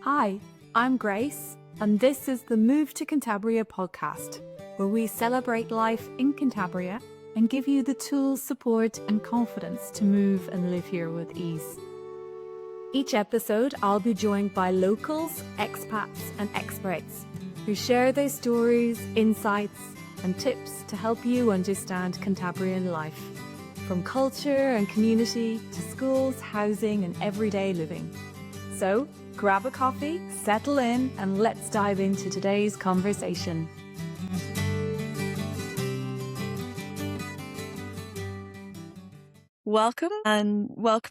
Hi, I'm Grace, and this is the Move to Cantabria podcast, where we celebrate life in Cantabria and give you the tools, support, and confidence to move and live here with ease. Each episode, I'll be joined by locals, expats, and experts who share their stories, insights, and tips to help you understand Cantabrian life, from culture and community to schools, housing, and everyday living. So, grab a coffee, settle in, and let's dive into today's conversation. Welcome,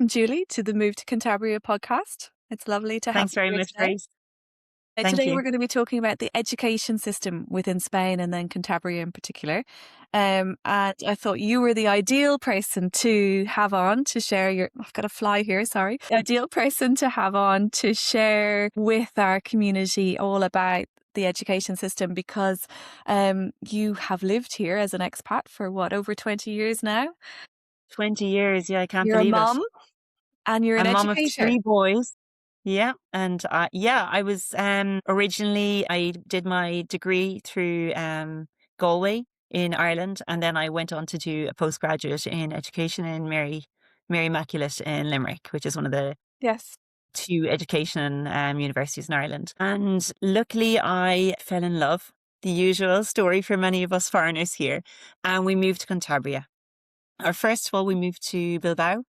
Julie, to the Move to Cantabria podcast. It's lovely to have Thanks very much, today. Grace. Thank Today you. we're going to be talking about the education system within Spain and then Cantabria in particular. And I thought you were the ideal person to have on to share I've got a fly here, sorry. The ideal person to have on to share with our community all about the education system because you have lived here as an expat for over 20 years now? 20 years, yeah, I can't You're a believe mum it. and you're an I'm mom of educator. 3 boys. Yeah, and I was originally I did my degree through Galway in Ireland, and then I went on to do a postgraduate in education in Mary Immaculate in Limerick, which is one of the Yes. 2 education universities in Ireland. And luckily, I fell in love. The usual story for many of us foreigners here, and we moved to Cantabria. First of all, we moved to Bilbao.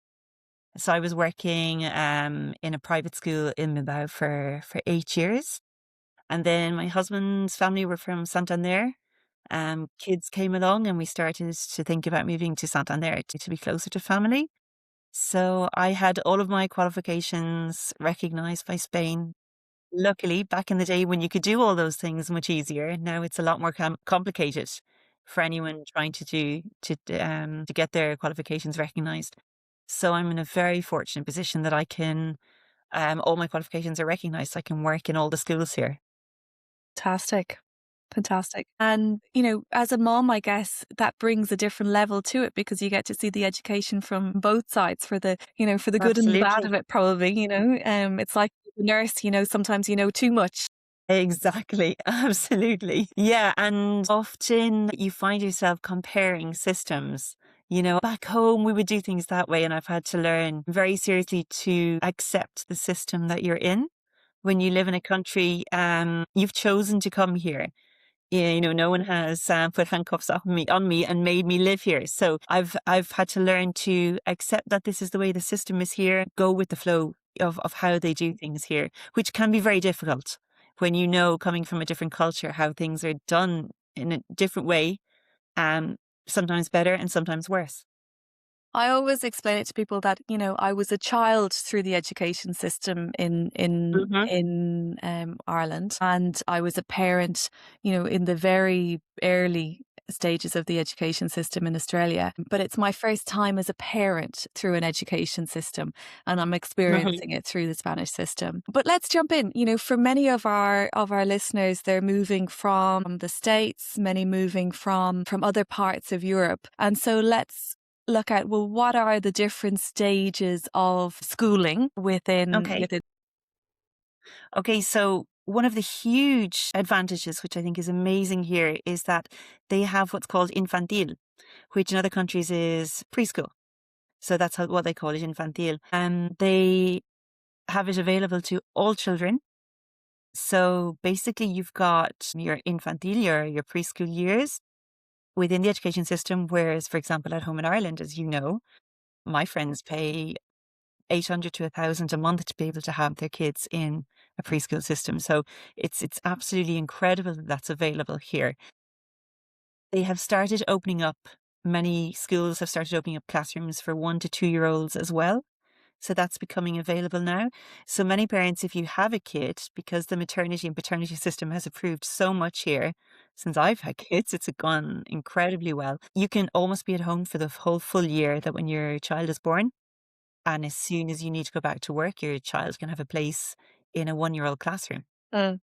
So I was working in a private school in Bilbao for 8 years. And then my husband's family were from Santander. Kids came along and we started to think about moving to Santander to be closer to family. So I had all of my qualifications recognized by Spain. Luckily, back in the day when you could do all those things much easier, now it's a lot more complicated for anyone trying to get their qualifications recognized. So I'm in a very fortunate position that I can, all my qualifications are recognized. I can work in all the schools here. Fantastic. And, as a mom, I guess that brings a different level to it because you get to see the education from both sides for the good and the bad Absolutely. of it, probably, it's like a nurse, sometimes you know too much. Exactly. Absolutely. Yeah. And often you find yourself comparing systems. Back home, we would do things that way. And I've had to learn very seriously to accept the system that you're in. When you live in a country, you've chosen to come here. Yeah, no one has put handcuffs on me and made me live here. So I've had to learn to accept that this is the way the system is here, go with the flow of how they do things here, which can be very difficult when coming from a different culture, how things are done in a different way, sometimes better and sometimes worse. I always explain it to people that, I was a child through the education system in Ireland, and I was a parent, in the very early stages of the education system in Australia. But it's my first time as a parent through an education system, and I'm experiencing it through the Spanish system. But let's jump in. For many of our listeners, they're moving from the States, many moving from other parts of Europe, and so let's look at, well, what are the different stages of schooling within. Okay, so one of the huge advantages, which I think is amazing here, is that they have what's called Infantil, which in other countries is preschool. So that's what they call it, Infantil. They have it available to all children. So basically you've got your Infantil, your preschool years within the education system, whereas, for example, at home in Ireland, as you know, my friends pay 800 to 1,000 a month to be able to have their kids in a preschool system. So it's absolutely incredible that that's available here. They have started opening up, many schools have started opening up classrooms for 1 to 2-year-olds as well. So that's becoming available now. So many parents, if you have a kid, because the maternity and paternity system has improved so much here since I've had kids, it's gone incredibly well. You can almost be at home for the whole full year that when your child is born. And as soon as you need to go back to work, your child can have a place in a 1-year-old classroom. Mm.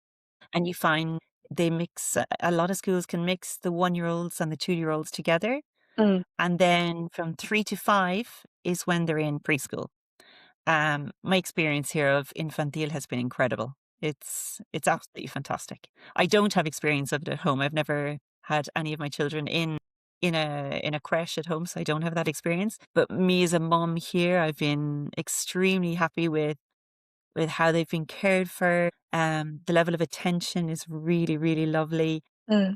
And you find they mix, a lot of schools can mix the 1-year-olds and the 2-year-olds together. Mm. And then from 3 to 5 is when they're in preschool. My experience here of Infantil has been incredible. It's absolutely fantastic. I don't have experience of it at home. I've never had any of my children in a creche at home, so I don't have that experience. But me as a mom here, I've been extremely happy with how they've been cared for. The level of attention is really, really lovely. Mm,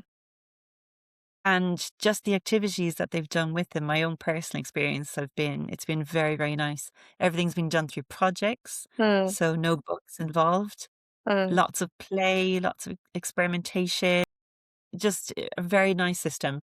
And just the activities that they've done with them, my own personal experience it's been very, very nice. Everything's been done through projects, mm, so no books involved, mm. lots of play, lots of experimentation, just a very nice system.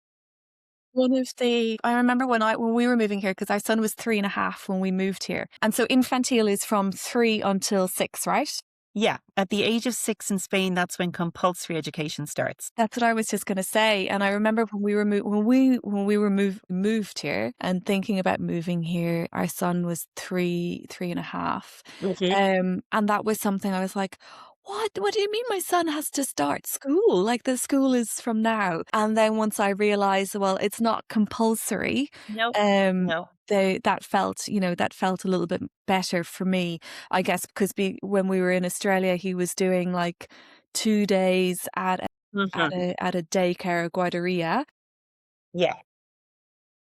I remember when we were moving here, because our son was 3.5 when we moved here. And so Infantil is from 3 until 6, right? Yeah, at the age of 6 in Spain, that's when compulsory education starts. That's what I was just going to say. And I remember when we were moved here and thinking about moving here, our son was 3.5. Mhm. And that was something I was like, what do you mean my son has to start school? Like the school is from now. And then once I realized, well, it's not compulsory, No, um, no. that felt a little bit better for me, I guess, because when we were in Australia, he was doing like 2 days Mhm. at a daycare, guarderia, Yeah.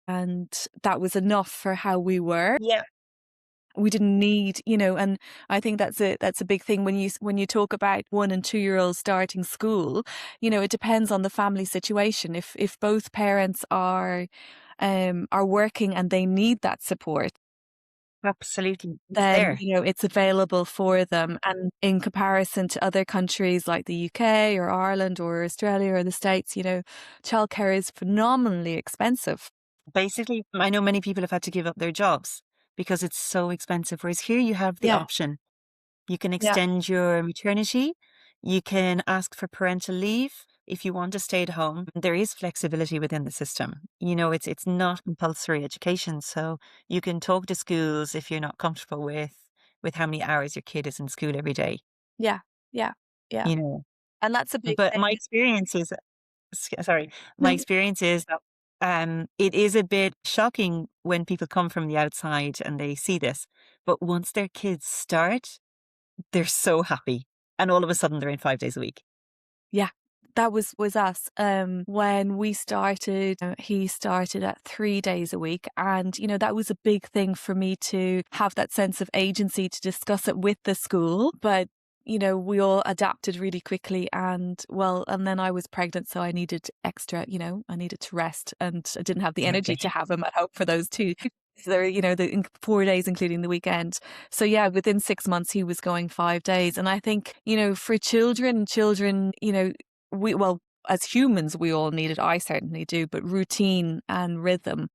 and that was enough for how we were. Yeah. We didn't need, and I think that's a big thing when you talk about 1 and 2-year-olds starting school. It depends on the family situation. If both parents are working and they need that support, Absolutely. It's then there. it's available for them. And in comparison to other countries like the UK or Ireland or Australia or the States, childcare is phenomenally expensive. Basically, I know many people have had to give up their jobs because it's so expensive, whereas here you have the Yeah, option. You can yeah, extend your maternity, you can ask for parental leave if you want to stay at home. There is flexibility within the system. It's not compulsory education, so you can talk to schools if you're not comfortable with how many hours your kid is in school every day, yeah, yeah, yeah. you know. And that's a big But thing. my experience is sorry, my experience is that it is a bit shocking when people come from the outside and they see this, but once their kids start, they're so happy, and all of a sudden they're in 5 days a week. Yeah, that was us. When we started, he started at 3 days a week. And, that was a big thing for me to have that sense of agency to discuss it with the school. But, we all adapted really quickly. And then I was pregnant, so I needed I needed to rest, and I didn't have the energy Okay. to have him at home for those two. So there, 4 days, including the weekend. So yeah, within 6 months, he was going 5 days. And I think, for children, as humans, we all need it. I certainly do, but routine and rhythm.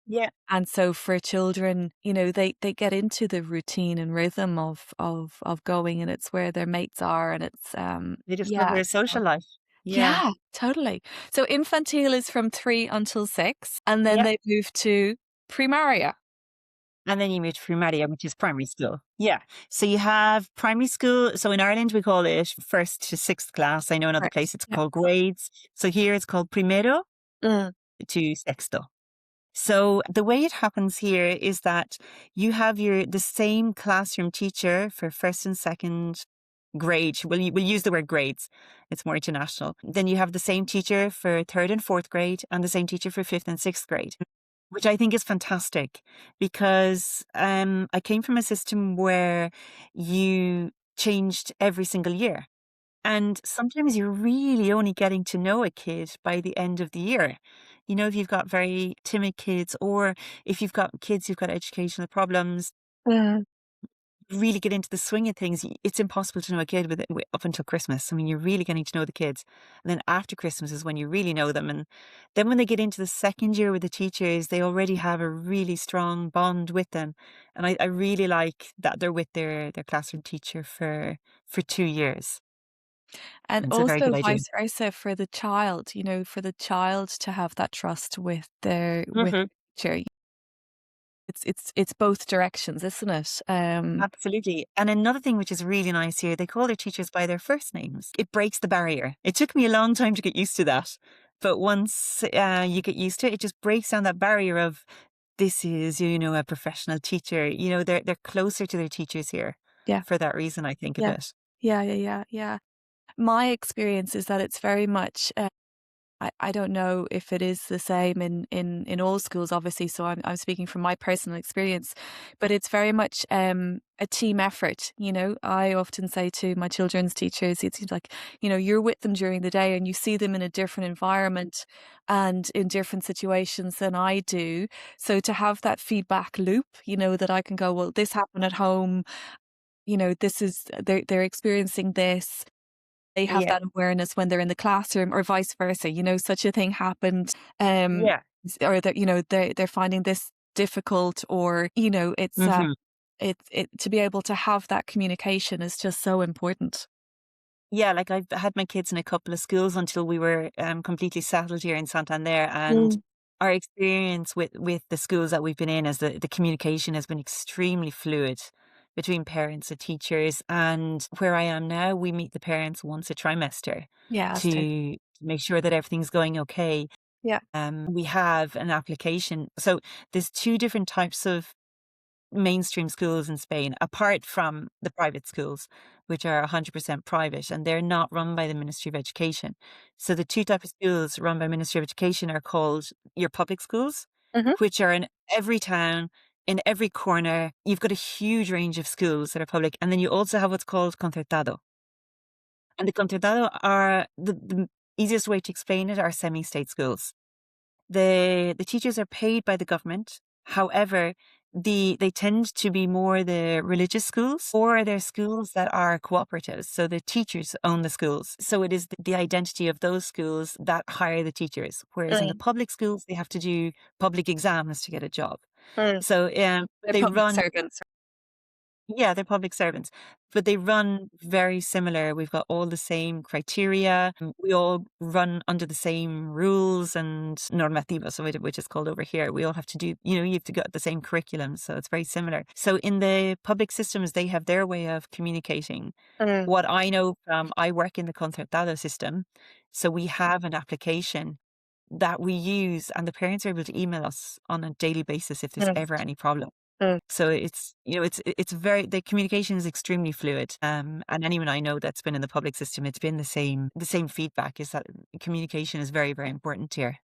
Yeah, And so for children, they get into the routine and rhythm of going, and it's where their mates are, and it's they discover yeah. a social life. Yeah, Yeah, totally. So Infantile is from 3 until 6, and then yeah, they move to Primaria. and then you move to Primaria, which is primary school. Yeah, so you have primary school, so in Ireland we call it 1st to 6th class. I know in other Correct. places it's Yeah. called grades. So here it's called primero Mm. to sexto. So the way it happens here is that you have the same classroom teacher for 1st and 2nd grade. We'll use the word grades. It's more international. Then you have the same teacher for 3rd and 4th grade and the same teacher for 5th and 6th grade, which I think is fantastic because I came from a system where you changed every single year. And sometimes you're really only getting to know a kid by the end of the year. If you've got very timid kids or if you've got kids who've got educational problems, Mm. really get into the swing of things, it's impossible to know a kid up until Christmas. I mean, you're really getting to know the kids. And then after Christmas is when you really know them. And then when they get into the second year with the teachers, they already have a really strong bond with them. And I really like that they're with their classroom teacher for 2 years. And It's a very also good idea. vice versa for the child, for the child to have that trust with Mhm. the teacher. It's both directions, isn't it? Absolutely. And another thing which is really nice here, they call their teachers by their first names. It breaks the barrier. It took me a long time to get used to that. But once you get used to it, it just breaks down that barrier of this is, a professional teacher. They're closer to their teachers here Yeah, for that reason, I think, a yeah. bit. Yeah. My experience is that it's very much, I don't know if it is the same in all schools, obviously. So I'm speaking from my personal experience, but it's very much a team effort. You know, I often say to my children's teachers, it seems like, you know, you're with them during the day and you see them in a different environment and in different situations than I do. So to have that feedback loop, you know, that I can go, well, this happened at home, you know, this is, they're experiencing this, they have Yeah. that awareness when they're in the classroom or vice versa, you know, such a thing happened, um, Yeah. or that, you know, they're finding this difficult, or, you know, Hmm. it to be able to have that communication is just so important. Yeah, like I've had my kids in a couple of schools until we were completely settled here in Santander, and Mm. our experience with the schools that we've been in is the communication has been extremely fluid between parents and teachers. And where I am now, we meet the parents once a trimester Yeah, us too. to make sure that everything's going okay. Yeah. We have an application. So there's two different types of mainstream schools in Spain, apart from the private schools, which are 100% private and they're not run by the Ministry of Education. So the two types of schools run by Ministry of Education are called your public schools, Mhm. which are in every town, in every corner. You've got a huge range of schools that are public. And then you also have what's called Concertado. And the Concertado are the easiest way to explain it are semi-state schools. The teachers are paid by the government. However, they tend to be more the religious schools, or they're schools that are cooperatives. So the teachers own the schools. So it is the identity of those schools that hire the teachers. Whereas in the Mm. public schools, they have to do public exams to get a job. Mm. So They're they public run, servants. yeah, they're public servants, but they run very similar. We've got all the same criteria. We all run under the same rules and normativa, so which is called over here. We all have to do, you have to get the same curriculum, so it's very similar. So in the public systems, they have their way of communicating. Mm. What I know from, I work in the Concertado system, so we have an application that we use, and the parents are able to email us on a daily basis if there's Mm. ever any problem. Mm. So it's very, the communication is extremely fluid. And anyone I know that's been in the public system, it's been the same feedback is that communication is very, very important here.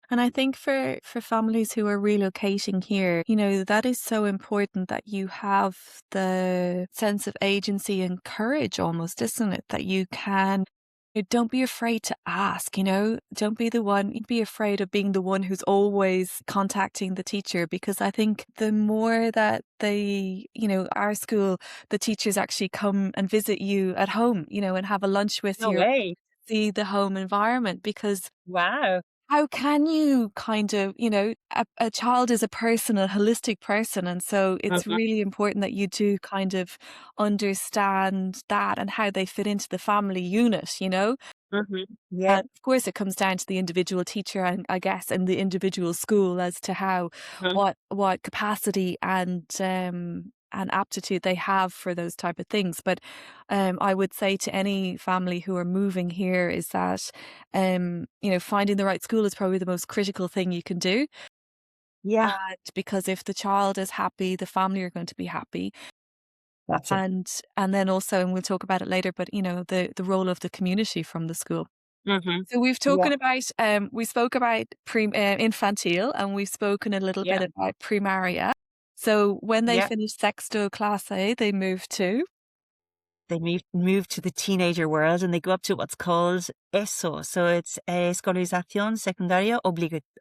And I think for families who are relocating here, you know, that is so important that you have the sense of agency and courage almost, isn't it? That you can, don't be afraid to ask, you know, don't be the one, be afraid of being the one who's always contacting the teacher, because I think the more that they, you know, our school, the teachers actually come and visit you at home, you know, and have a lunch with No you, way. see the home environment, because Wow. how can you kind of, you know, a child is a person, a holistic person. And so it's Hmm. really important that you do kind of understand that and how they fit into the family unit, you know? Hmm. Yeah. And of course, it comes down to the individual teacher and I guess and the individual school as to how, Mhm. what capacity and aptitude they have for those type of things. But I would say to any family who are moving here is that you know, finding the right school is probably the most critical thing you can do. Yeah. And because if the child is happy, the family are going to be happy. That's it. And then also, and we'll talk about it later, but you know, the role of the community from the school. Hmm. So we've Yeah. spoken about we spoke about Infantil, and we've spoken a little Yeah. bit about Primaria. So when they Yeah. finish Sexto Classe, they move to. They move to the teenager world and they go up to what's called ESO. So it's Escolarización Secundaria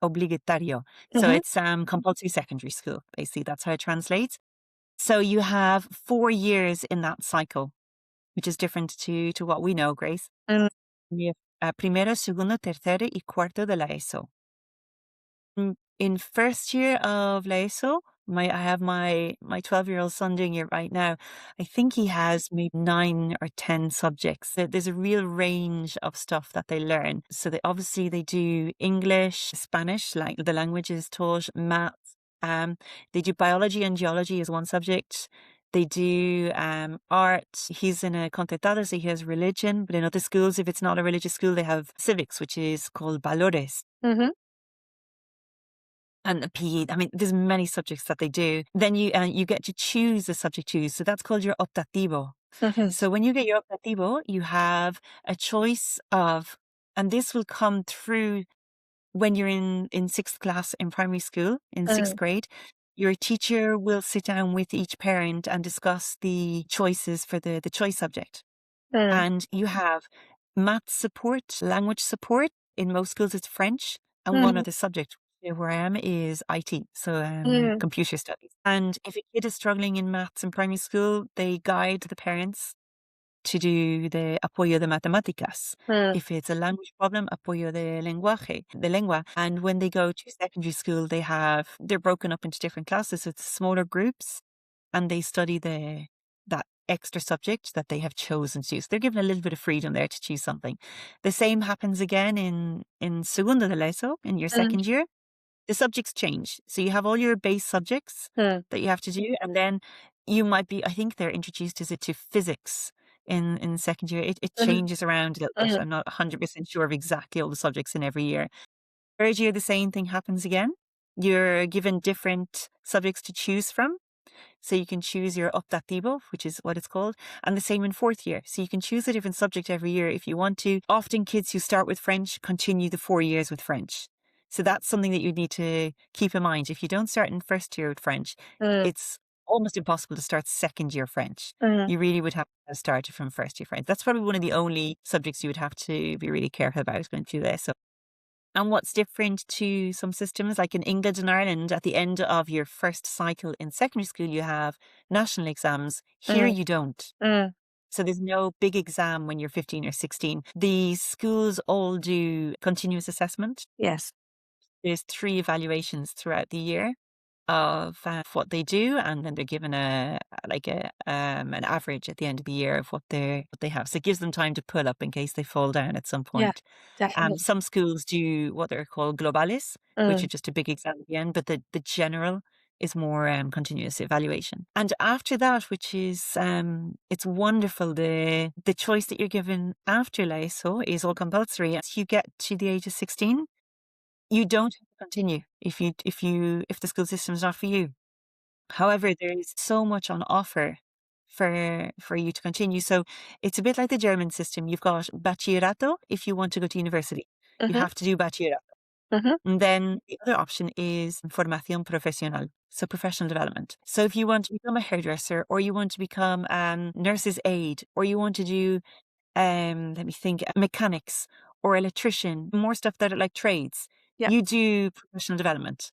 Obligatorio. So Mhm. it's compulsory secondary school. Basically, that's how it translates. So you have 4 years in that cycle, which is different to what we know, Grace. Mm. We have primero, segundo, tercero y cuarto de la ESO. In first year of la ESO, I have my 12-year-old son doing it right now. I think he has maybe 9 or 10 subjects. There's a real range of stuff that they learn. So they do English, Spanish, like the language is taught, math. They do biology and geology as one subject. They do art. He's in a Concertado, so he has religion. But in other schools, if it's not a religious school, they have civics, which is called valores. Mhm. and the PE. I mean, there's many subjects that they do. Then you get to choose a subject to use. So that's called your optativo. Mhm. So when you get your optativo, you have a choice of, and this will come through when you're in sixth class in primary school, in sixth Mm, grade. Your teacher will sit down with each parent and discuss the choices for the choice subject. mm, And you have math support, language support. In most schools, it's French, and one mm, other subject. Where I am is IT, so mm, computer studies. And if a kid is struggling in maths in primary school, they guide the parents to do the apoyo de matemáticas. mm, If it's a language problem, apoyo de lenguaje, de lengua. And when they go to secondary school, they're broken up into different classes. So it's smaller groups, and they study that extra subject that they have chosen to choose. They're given a little bit of freedom there to choose something. The same happens again in segundo de la ESO, in your mm, second year. The subjects change. So you have all your base subjects mm, that you have to do, and then you might be, I think they're introduced is it to physics in second year. It mhm, changes around a little bit. mhm, I'm not 100% sure of exactly all the subjects in every year. Third year, the same thing happens again. You're given different subjects to choose from. So you can choose your optativo, which is what it's called, and the same in fourth year. So you can choose a different subject every year if you want to. Often kids who start with French continue the 4 years with French. So that's something that you need to keep in mind. If you don't start in first year with French, mm, it's almost impossible to start second year French. mm. You really would have to start from first year French. That's probably one of the only subjects you would have to be really careful about going through this. So and what's different to some systems, like in England and Ireland, at the end of your first cycle in secondary school, you have national exams. Here Mm, you don't. mm, So there's no big exam when you're 15 or 16. The schools all do continuous assessment. yes. There's 3 evaluations throughout the year of what they do, and then they're given an average at the end of the year of what they have. So it gives them time to pull up in case they fall down at some Yeah, point. definitely. Some schools do what they're called globales, which are Mm, just a big exam at the end, but the general is more continuous evaluation. And after that, which is it's wonderful, the choice that you're given after LASO is all compulsory. As you get to the age of 16, you don't have to continue if the school system is not for you. However, there is so much on offer for you to continue. So it's a bit like the German system. You've got bachillerato if you want to go to university. You mhm, have to do bachillerato. mhm. And then the other option is formación profesional, so professional development. So if you want to become a hairdresser, or you want to become nurse's aide, or you want to do let me think, mechanics or electrician, more stuff that are like trades, Yeah, you do professional development.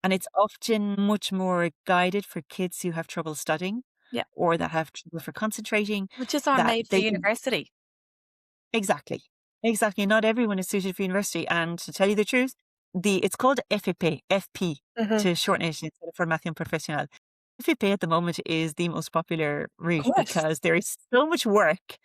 And it's often much more guided for kids who have trouble studying yeah. or that have trouble for concentrating, Which is our that made for they can. university. Exactly. Exactly. Not everyone is suited for university. And to tell you the truth, it's called FEP, FP, Mhm. to shorten it instead of Formación Profesional. FEP at the moment is the most popular Of route course. because there is so much work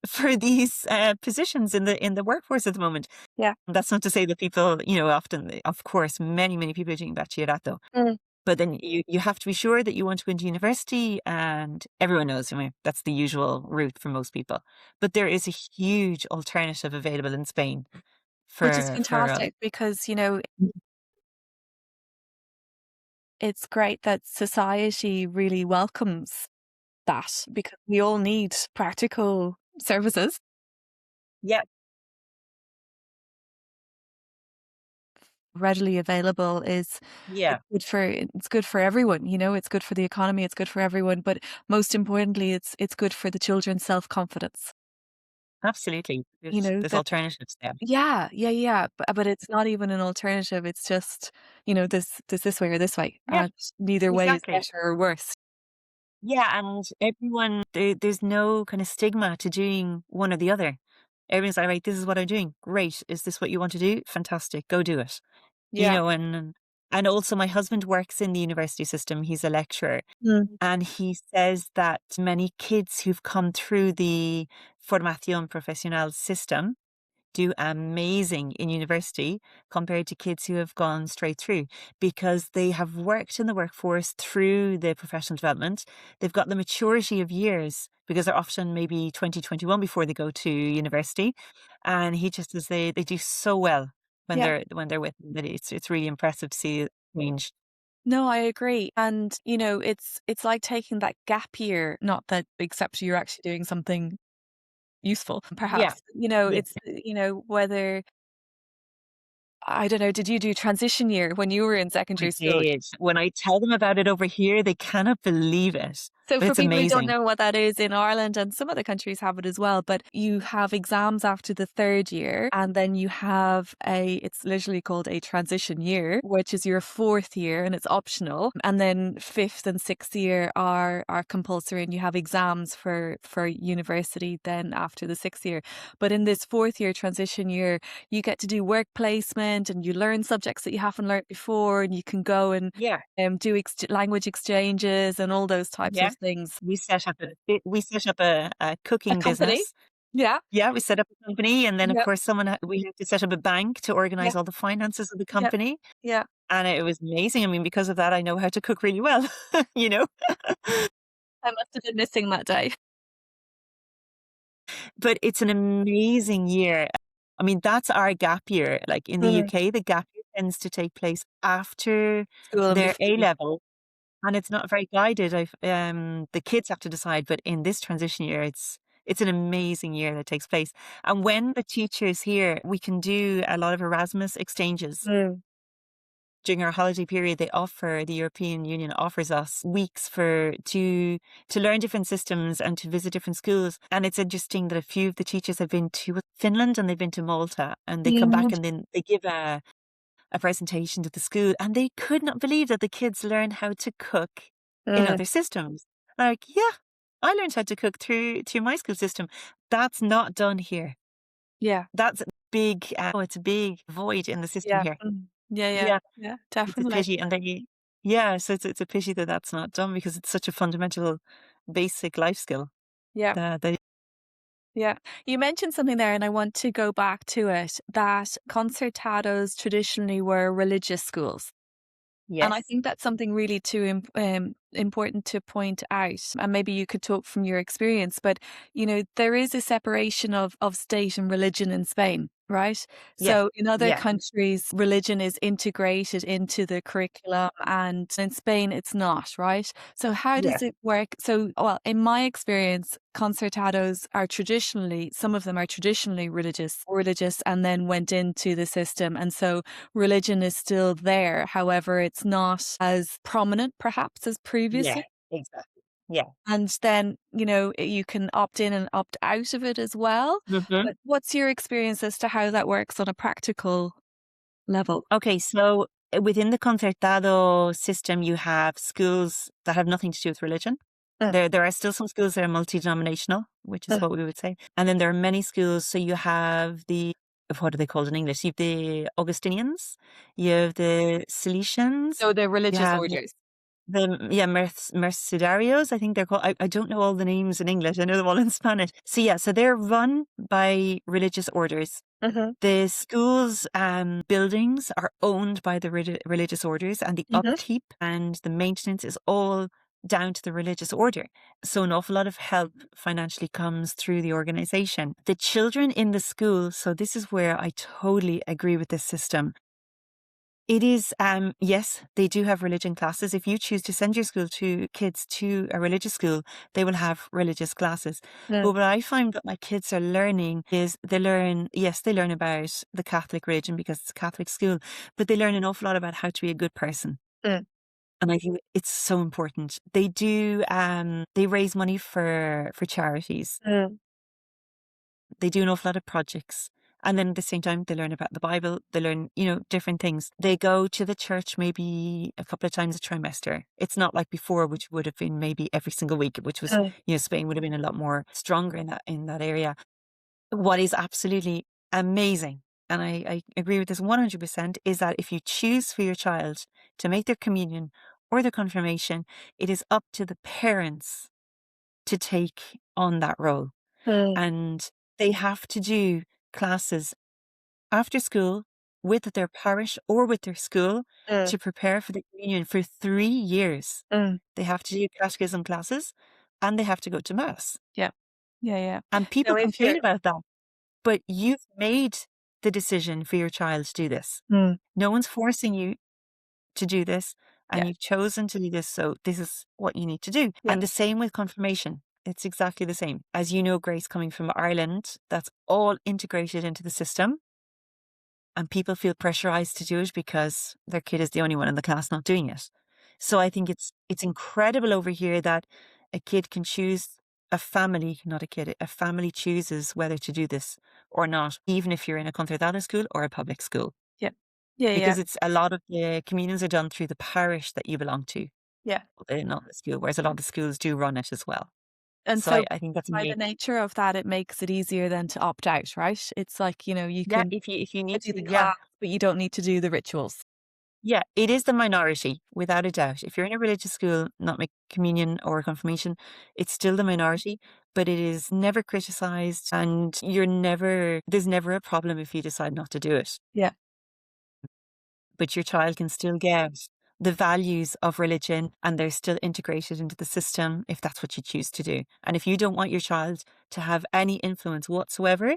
for these positions in the workforce at the moment. Yeah. That's not to say that people, often, of course, many people are doing bachillerato. Mm. But then you have to be sure that you want to go into university, and everyone knows, I mean, that's the usual route for most people. But there is a huge alternative available in Spain Which is for fantastic because, it's great that society really welcomes that because we all need practical services. yeah, Readily available is yeah, it's good for everyone, it's good for the economy, it's good for everyone, but most importantly, it's good for the children's self-confidence. absolutely. There's That alternatives there. yeah, yeah, yeah, but it's not even an alternative. It's just, there's this way or this way, Yeah, and neither way is exactly. better or worse. Yeah, and everyone, there's no kind of stigma to doing one or the other. Everyone's like, right, this is what I'm doing. Great. Is this what you want to do? Fantastic. Go do it. Yeah. And also my husband works in the university system. He's a lecturer. Mm. And he says that many kids who've come through the Formación Profesional system do amazing in university compared to kids who have gone straight through, because they have worked in the workforce through the professional development. They've got the maturity of years because they're often maybe 2021 before they go to university. And he just says they do so well when Yeah. they're with them that it's really impressive to see. change. No, I agree. And, it's like taking that gap year, not that except you're actually doing something useful, Yeah. perhaps. Yeah. It's, whether I don't know, did you do transition year when you were in I secondary school? did. When I tell them about it over here, they cannot believe it, So but for it's people who don't amazing. know what that is, in Ireland and some other countries have it as well, but you have exams after the third year, and then you have it's literally called a transition year, which is your fourth year and it's optional. And then fifth and sixth year are compulsory, and you have exams for university then after the sixth year. But in this fourth year transition year, you get to do work placement and you learn subjects that you haven't learned before, and you can go and Yeah. do language exchanges and all those types Yeah. of things. We set up a A cooking company? business. Yeah, Yeah, we set up a company, and then of yep, course we had to set up a bank to yeah, organize all the finances of the yep, company, yeah. and it was amazing. I mean, because of that, I know how to cook really well, you know. I must have been missing that day. But it's an amazing year. I mean, that's our gap year. Like in the Mm. UK, the gap year tends to take place after School and their before. A level, and it's not very guided. The kids have to decide, but in this transition year, it's an amazing year that takes place. And when the teachers here, we can do a lot of Erasmus exchanges. Mm. During our holiday period, the European Union offers us weeks to learn different systems and to visit different schools. And it's interesting that a few of the teachers have been to Finland and they've been to Malta, and they come back Mm. and then they give a presentation to the school, and they could not believe that the kids learn how to cook in Mm. other systems. Like, yeah, I learned how to cook through my school system. That's not done here. Yeah, That's a big, it's a big void in the system yeah, here. yeah, yeah, Yeah. yeah, It's a definitely. pity, and yeah, so it's a pity that that's not done because it's such a fundamental, basic life skill Yeah, that they yeah. You mentioned something there, and I want to go back to it, that concertados traditionally were religious schools. And I Yes. think that's something really important to point out. And maybe you could talk from your experience, but there is a separation of state and religion in Spain, right? Yeah. So in other Yeah. countries, religion is integrated into the curriculum, and in Spain, it's not, right? So how Yeah. does it work? So, well, in my experience, concertados are traditionally, some of them are traditionally religious, and then went into the system. And so religion is still there. However, it's not as prominent perhaps as Yeah. previously. Exactly. Yeah. And then, you can opt in and opt out of it as well. Mhm. But what's your experience as to how that works on a practical level? Okay, so within the Concertado system, you have schools that have nothing to do with religion. Mm, There are still some schools that are multi-denominational, which is mm, what we would say. And then there are many schools. So you have what are they called in English? You have the Augustinians, you have the Salesians, So the you religious have orders. yeah, Mercedarios, I think they're called. I don't know all the names in English. I know them all in Spanish. So yeah, so they're run by religious orders. Mhm, The schools buildings are owned by the religious orders, and the mhm, upkeep and the maintenance is all down to the religious order. So an awful lot of help financially comes through the organization. The children in the school, so this is where I totally agree with this system. It is, yes, they do have religion classes. If you choose to send your kids to a religious school, they will have religious classes. mm, But what I find that my kids are learning is yes, they learn about the Catholic religion because it's a Catholic school, but they learn an awful lot about how to be a good person. mm, And I think it's so important. They raise money for charities. mm, They do an awful lot of projects. And then at the same time, they learn about the Bible. They learn, different things. They go to the church maybe a couple of times a trimester. It's not like before, which would have been maybe every single week, which was, mm, Spain would have been a lot more stronger in that area. What is absolutely amazing, and I agree with this 100%, is that if you choose for your child to make their communion or their confirmation, it is up to the parents to take on that role. mm, And they have to do classes after school with their parish or with their school mm, to prepare for the communion for 3 years. mm. They have to do catechism classes and they have to go to mass. Yeah, yeah, yeah. And people So if complain you're about that, but you've made the decision for your child to do this. mm, No one's forcing you to do this and Yeah. you've chosen to do this. So this is what you need to do. Yeah. And the same with confirmation. It's exactly the same. As you know, Grace, coming from Ireland, that's all integrated into the system. And people feel pressurized to do it because their kid is the only one in the class not doing it. So I think it's incredible over here that a kid can choose, a family, not a kid, a family chooses whether to do this or not, even if you're in a Concertado school or a public school. Yeah. Yeah. Because it's a lot of the communions are done through the parish that you belong to, Yeah. not the school, whereas a lot of the schools do run it as well. And So so I think that's by the amazing. nature of that, it makes it easier then to opt out, right? It's like, you Yeah, can if you need do to, the yeah. class, but you don't need to do the rituals. Yeah, it is the minority, without a doubt. If you're in a religious school, not make communion or confirmation, it's still the minority, but it is never criticized and there's never a problem if you decide not to do it. Yeah. But your child can still get the values of religion and they're still integrated into the system if that's what you choose to do. And if you don't want your child to have any influence whatsoever,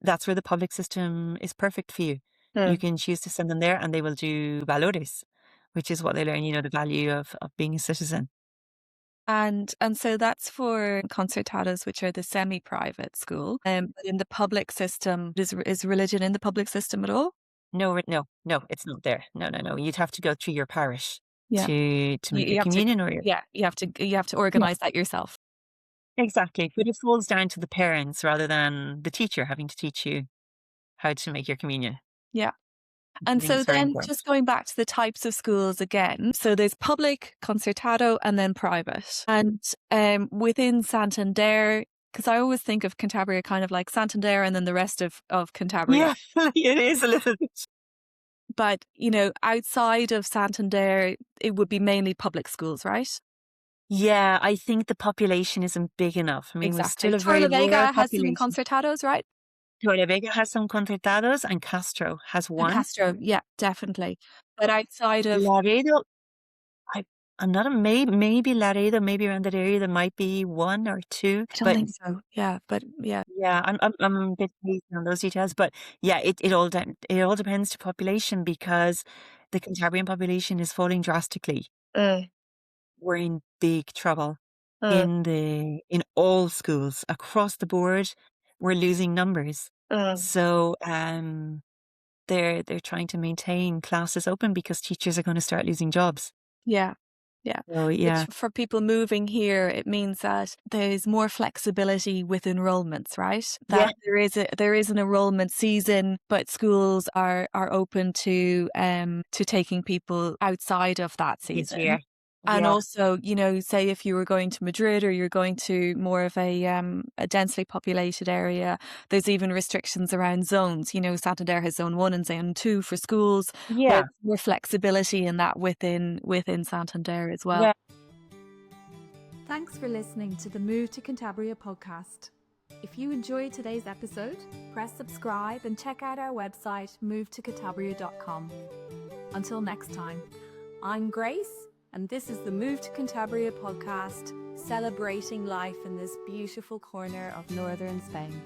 that's where the public system is perfect for you. You can choose to send them there and they will do valores, which is what they learn, the value of being a citizen. And so that's for concertados, which are the semi-private school. But in the public system, is religion in the public system at all? No, no, it's not there. No. You'd have to go through your parish Yeah. to make You your have to, communion or your, yeah, you have to yeah, organize that yourself. exactly. But it falls down to the parents rather than the teacher having to teach you how to make your communion. Yeah. I And think so it's very then important. just going back to the types of schools again. So there's public, concertado, and then private. And within Santander, because I always think of Cantabria kind of like Santander and then the rest of Cantabria. Yeah, it is a little bit. But, outside of Santander, it would be mainly public schools, right? Yeah, I think the population isn't big enough. I mean, we're Exactly. still a very rural Torrelavega has some population. concertados, right? Torrevega has some concertados and Castro has And one. Castro, yeah, definitely. But outside of, Laredo, I, I'm not a maybe Laredo, maybe around that area there might be one or two, I don't but think so. Yeah, but yeah. yeah, I'm a bit hazy on those details. But yeah, it all depends to population because the Cantabrian population is falling drastically. We're in big trouble in all schools across the board. We're losing numbers. So they're trying to maintain classes open because teachers are going to start losing jobs. Yeah. Yeah. So Which yeah, for people moving here, it means that there's more flexibility with enrollments, right? yeah, That there is an enrollment season, but schools are open to taking people outside of that this season. year, And yeah, also, say if you were going to Madrid or you're going to more of a densely populated area, there's even restrictions around zones. Santander has zone 1 and zone 2 for schools, but yeah, more flexibility in that within Santander as well. yeah. Thanks for listening to the Move to Cantabria podcast. If you enjoyed today's episode, press subscribe and check out our website movetocantabria.com. Until next time, I'm Grace, and this is the Move to Cantabria podcast, celebrating life in this beautiful corner of northern Spain.